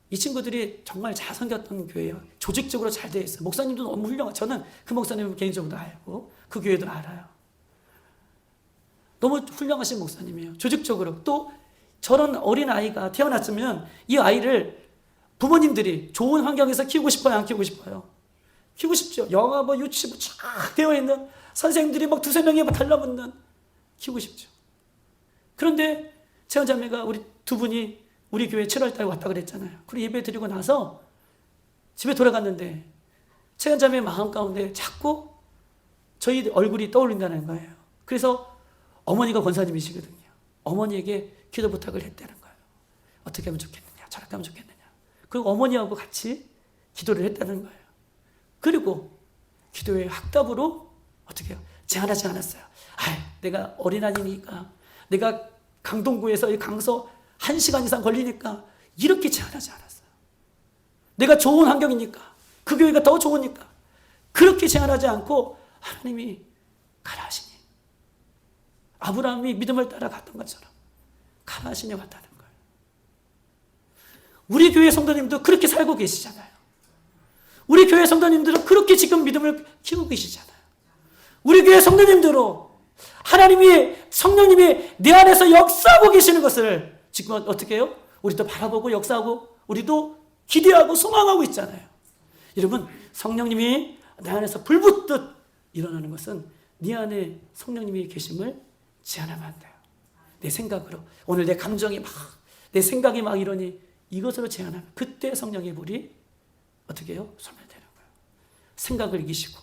S1: 이 친구들이 정말 잘 섬겼던 교회예요. 조직적으로 잘 돼 있어요. 목사님도 너무 훌륭해요. 저는 그 목사님을 개인적으로 알고 그 교회도 알아요. 너무 훌륭하신 목사님이에요. 조직적으로. 또 저런 어린 아이가 태어났으면 이 아이를 부모님들이 좋은 환경에서 키우고 싶어요, 안 키우고 싶어요? 키우고 싶죠. 영화 뭐 유치부 쫙 되어 있는 선생님들이 막 두세 명이 막 달라붙는, 키우고 싶죠. 그런데 재현자매가 우리 두 분이 우리 교회 7월달에 왔다 그랬잖아요. 그리고 예배 드리고 나서 집에 돌아갔는데 재현자매 마음 가운데 자꾸 저희 얼굴이 떠올린다는 거예요. 그래서 어머니가 권사님이시거든요. 어머니에게 기도 부탁을 했다는 거예요. 어떻게 하면 좋겠느냐, 저렇게 하면 좋겠느냐. 그리고 어머니하고 같이 기도를 했다는 거예요. 그리고 기도의 확답으로 어떻게 해요? 제안하지 않았어요. 내가 어린아이니까, 내가 강동구에서 이 강서 1시간 이상 걸리니까 이렇게 제안하지 않았어요. 내가 좋은 환경이니까, 그 교회가 더 좋으니까 그렇게 제안하지 않고 하나님이 가라 하시니, 아브라함이 믿음을 따라 갔던 것처럼 가라 하시니 왔다는 거예요. 우리 교회 성도님도 그렇게 살고 계시잖아요. 우리 교회 성도님들은 그렇게 지금 믿음을 키우고 계시잖아요. 우리 교회 성도님들은 하나님이, 성령님이 내 안에서 역사하고 계시는 것을 지금 어떻게 해요? 우리도 바라보고 역사하고 우리도 기대하고 소망하고 있잖아요. 여러분, 성령님이 내 안에서 불붙듯 일어나는 것은 네 안에 성령님이 계심을 제한하면 안 돼요. 내 생각으로, 오늘 내 감정이 막, 내 생각이 막 이러니 이것으로 제한하면 그때 성령의 불이 어떻게 해요? 소멸되는 거예요. 생각을 이기시고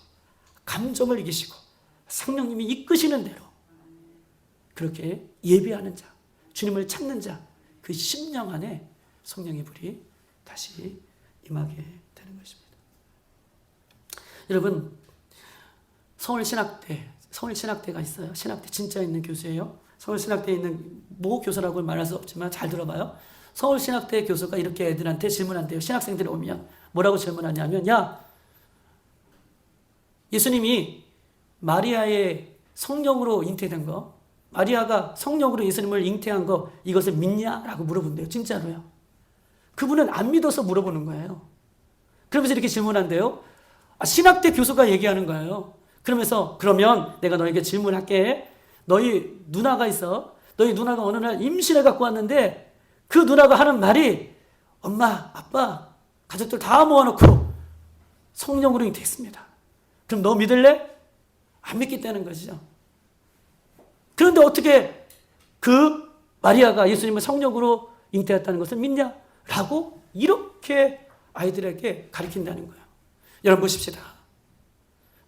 S1: 감정을 이기시고 성령님이 이끄시는 대로 그렇게 예배하는 자, 주님을 찾는 자, 그 심령 안에 성령의 불이 다시 임하게 되는 것입니다. 여러분, 서울신학대가 있어요. 신학대 진짜 있는 교수예요. 서울신학대에 있는 모 교수라고 말할 수 없지만 잘 들어봐요. 서울신학대 교수가 이렇게 애들한테 질문한대요. 신학생들이 오면 뭐라고 질문하냐면, 야, 예수님이 마리아의 성령으로 잉태된 거, 마리아가 성령으로 예수님을 잉태한 거, 이것을 믿냐? 라고 물어본대요. 진짜로요. 그분은 안 믿어서 물어보는 거예요. 그러면서 이렇게 질문한대요. 신학대 교수가 얘기하는 거예요. 그러면서, 그러면 내가 너에게 질문할게. 너희 누나가 있어. 너희 누나가 어느 날 임신을 갖고 왔는데 그 누나가 하는 말이, 엄마, 아빠, 가족들 다 모아놓고 성령으로 잉태했습니다. 그럼 너 믿을래? 안 믿겠다는 것이죠. 그런데 어떻게 그 마리아가 예수님을 성령으로 잉태했다는 것을 믿냐? 라고 이렇게 아이들에게 가르친다는 거예요. 여러분 보십시다.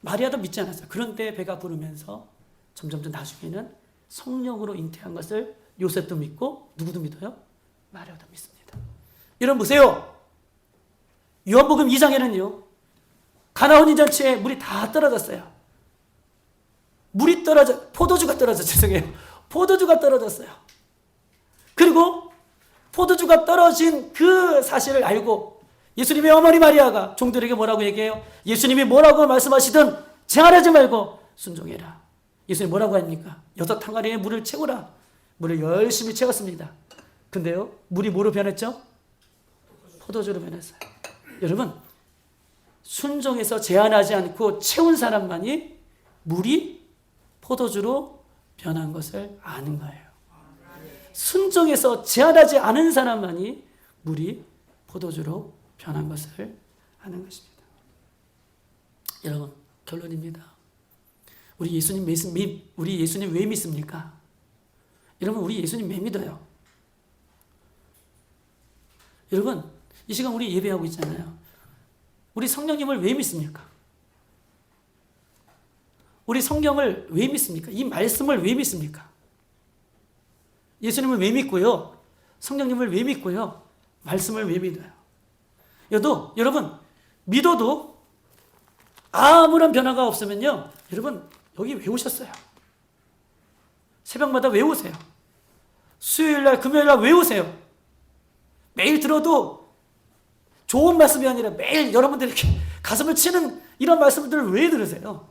S1: 마리아도 믿지 않았어요. 그런데 배가 부르면서 점점 더 나중에는 성령으로 잉태한 것을 요셉도 믿고, 누구도 믿어요? 마리아도 믿습니다. 여러분 보세요. 요한복음 2장에는요. 가나온 인잔치에 물이 다 떨어졌어요. 포도주가 떨어졌어요. 그리고 포도주가 떨어진 그 사실을 알고 예수님의 어머니 마리아가 종들에게 뭐라고 얘기해요? 예수님이 뭐라고 말씀하시든 제한하지 말고 순종해라. 예수님 뭐라고 합니까? 6항아리에 물을 채우라. 물을 열심히 채웠습니다. 근데요, 물이 뭐로 변했죠? 포도주로 변했어요. 여러분, 순종해서 제한하지 않고 채운 사람만이 물이 포도주로 변한 것을 아는 거예요. 순종해서 제한하지 않은 사람만이 물이 포도주로 변한 것을 아는 것입니다. 여러분, 결론입니다. 우리 예수님 왜 믿습니까? 여러분, 우리 예수님 왜 믿어요? 여러분, 이 시간 우리 예배하고 있잖아요. 우리 성령님을 왜 믿습니까? 우리 성경을 왜 믿습니까? 이 말씀을 왜 믿습니까? 예수님을 왜 믿고요? 성령님을 왜 믿고요? 말씀을 왜 믿어요? 여러분, 믿어도 아무런 변화가 없으면요, 여러분, 여기 왜 오셨어요? 새벽마다 왜 오세요? 수요일날, 금요일날 왜 오세요? 매일 들어도 좋은 말씀이 아니라 매일 여러분들 이렇게 가슴을 치는 이런 말씀들을 왜 들으세요?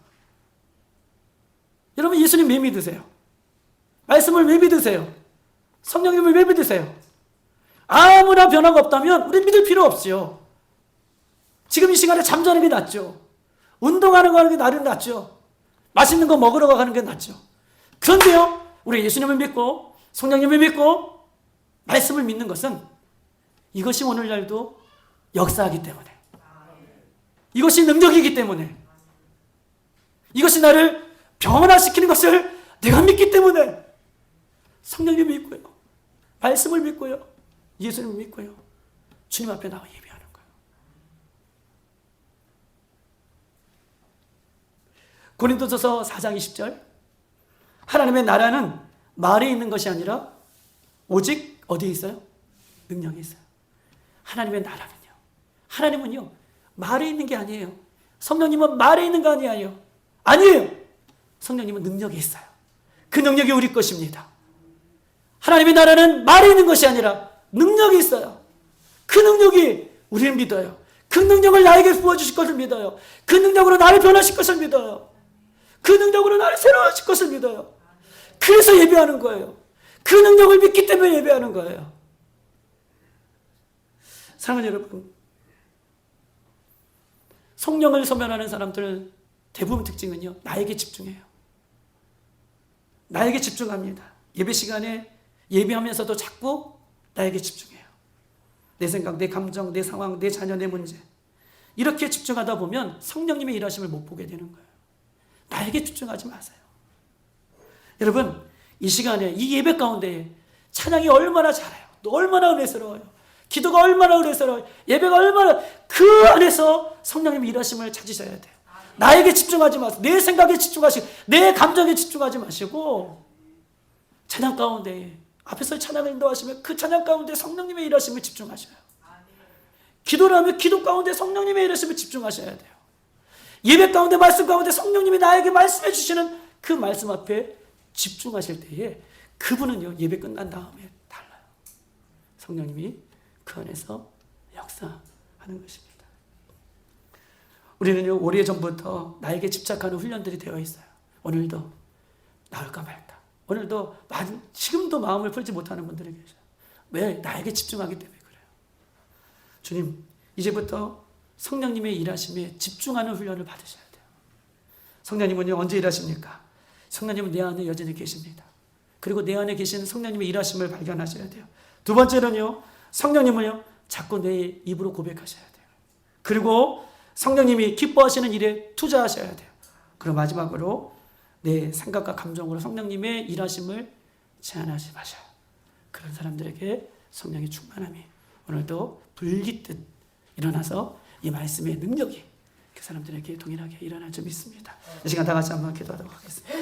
S1: 여러분, 예수님 왜 믿으세요? 말씀을 왜 믿으세요? 성령님을 왜 믿으세요? 아무나 변화가 없다면 우리 믿을 필요 없지요. 지금 이 시간에 잠자는 게 낫죠. 운동하는 거 하는 게 나름 낫죠. 맛있는 거 먹으러 가는 게 낫죠. 그런데요, 우리 예수님을 믿고 성령님을 믿고 말씀을 믿는 것은, 이것이 오늘날도 역사하기 때문에, 이것이 능력이기 때문에, 이것이 나를 변화시키는 것을 내가 믿기 때문에 성령님 믿고요, 말씀을 믿고요, 예수님을 믿고요, 주님 앞에 나와 예배하는 거예요. 고린도전서 4장 20절, 하나님의 나라는 말에 있는 것이 아니라 오직 어디에 있어요? 능력이 있어요. 하나님의 나라는요, 하나님은요 말에 있는 게 아니에요. 성령님은 말에 있는 거 아니에요. 성령님은 능력이 있어요. 그 능력이 우리 것입니다. 하나님의 나라는 말에 있는 것이 아니라 능력이 있어요. 그 능력이 우리를 믿어요. 그 능력을 나에게 부어주실 것을 믿어요. 그 능력으로 나를 변화시킬 것을 믿어요. 그 능력으로 나를 새로워질 것을 믿어요. 그래서 예배하는 거예요. 그 능력을 믿기 때문에 예배하는 거예요. 사랑하는 여러분, 성령을 소멸하는 사람들 대부분 특징은요, 나에게 집중해요. 나에게 집중합니다. 예배 시간에 예배하면서도 자꾸 나에게 집중해요. 내 생각, 내 감정, 내 상황, 내 자녀, 내 문제. 이렇게 집중하다 보면 성령님의 일하심을 못 보게 되는 거예요. 나에게 집중하지 마세요. 여러분, 이 시간에, 이 예배 가운데 찬양이 얼마나 잘해요. 또 얼마나 은혜스러워요. 기도가 얼마나 은혜스러워요. 예배가 얼마나, 그 안에서 성령님의 일하심을 찾으셔야 돼요. 나에게 집중하지 마세요. 내 생각에 집중하시고, 내 감정에 집중하지 마시고, 찬양 가운데, 앞에서 찬양을 인도하시면 그 찬양 가운데 성령님의 일하심을 집중하셔요. 기도를 하면 기도 가운데 성령님의 일하심을 집중하셔야 돼요. 예배 가운데, 말씀 가운데 성령님이 나에게 말씀해 주시는 그 말씀 앞에 집중하실 때에 그분은요, 예배 끝난 다음에 달라요. 성령님이 그 안에서 역사하는 것입니다. 우리는요, 오래전부터 나에게 집착하는 훈련들이 되어 있어요. 오늘도 나올까 말까. 오늘도 지금도 마음을 풀지 못하는 분들이 계셔요. 왜? 나에게 집중하기 때문에 그래요. 주님, 이제부터 성령님의 일하심에 집중하는 훈련을 받으셔야 돼요. 성령님은요, 언제 일하십니까? 성령님은 내 안에 여전히 계십니다. 그리고 내 안에 계신 성령님의 일하심을 발견하셔야 돼요. 두 번째는요, 성령님은요, 자꾸 내 입으로 고백하셔야 돼요. 그리고 성령님이 기뻐하시는 일에 투자하셔야 돼요. 그리고 마지막으로 내 생각과 감정으로 성령님의 일하심을 제한하지 마셔요. 그런 사람들에게 성령의 충만함이 오늘도 불깃듯 일어나서 이 말씀의 능력이 그 사람들에게 동일하게 일어날 줄 믿습니다. 이 시간 다 같이 한번 기도하도록 하겠습니다.